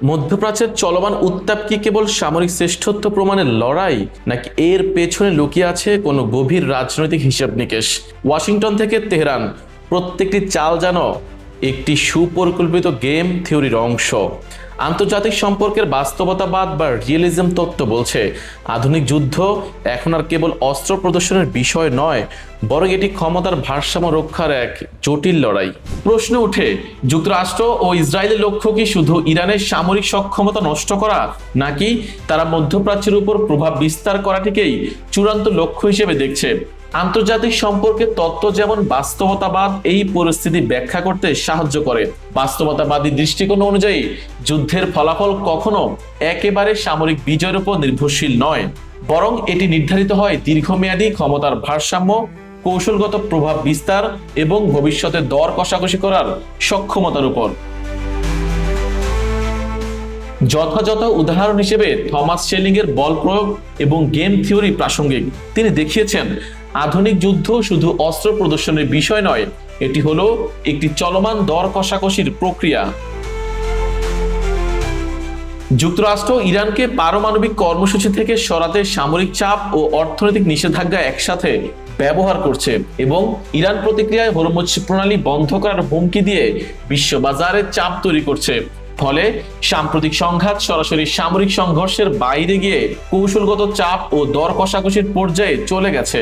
মধ্যপ্রাচ্যের চলমান উত্তাপ কি কেবল সামরিক শ্রেষ্ঠত্ব প্রমাণের লড়াই, নাকি এর পেছনে লুকিয়ে আছে কোনো গভীর রাজনৈতিক হিসাব নিকেশ? ওয়াশিংটন থেকে তেহরান, প্রত্যেকটি চাল যেন একটি সুপরিকল্পিত গেম থিওরির অংশ। আন্তর্জাতিক সম্পর্কের বাস্তবতাবাদ বা রিয়েলিজম তত্ত্ব বলছে আধুনিক যুদ্ধ এখন আর কেবল অস্ত্র প্রদর্শনের বিষয় নয়, বরং এটি ক্ষমতার ভারসাম্য রক্ষার এক জটিল লড়াই। প্রশ্ন উঠে, যুক্তরাষ্ট্র ও ইসরায়েলের লক্ষ্য কি শুধু ইরানের সামরিক সক্ষমতা নষ্ট করা, নাকি তারা মধ্যপ্রাচ্যের উপর প্রভাব বিস্তার করাটিকেই চূড়ান্ত লক্ষ্য হিসেবে দেখছে? আন্তর্জাতিক সম্পর্কের তত্ত্ব যেমন বাস্তবতাবাদ এই পরিস্থিতি ব্যাখ্যা করতে সাহায্য করে। বাস্তবতাবাদী দৃষ্টিকোণ অনুযায়ী যুদ্ধের ফলাফল কখনো একেবারে সামরিক বিজয়ের উপর নির্ভরশীল নয়, বরং এটি নির্ধারিত হয় দীর্ঘমেয়াদী ক্ষমতার ভারসাম্য, কৌশলগত প্রভাব বিস্তার এবং ভবিষ্যতে দর কষাকষি করার সক্ষমতার উপর। যথাযথ উদাহরণ হিসেবে থমাস শেলিং এর বল প্রয়োগ এবং গেম থিওরি প্রাসঙ্গিক। তিনি দেখিয়েছেন আধুনিক যুদ্ধ শুধু অস্ত্র প্রদর্শনের বিষয় নয়, এটি হলো একটি চলমান দর কষাকষির প্রক্রিয়া। যুক্তরাষ্ট্র ইরানকে পারমাণবিক কর্মসূচি থেকে সরাতে সামরিক চাপ ও অর্থনৈতিক নিষেধাজ্ঞা একসাথে ব্যবহার করছে এবং ইরান প্রতিক্রিয়ায় হরমুজ প্রণালী বন্ধ করার হুমকি দিয়ে বিশ্ববাজারে চাপ তৈরি করছে। ফলে সাম্প্রতিক সংঘাত সরাসরি সামরিক সংঘর্ষের বাইরে গিয়ে কৌশলগত চাপ ও দর কষাকষির পর্যায়ে চলে গেছে।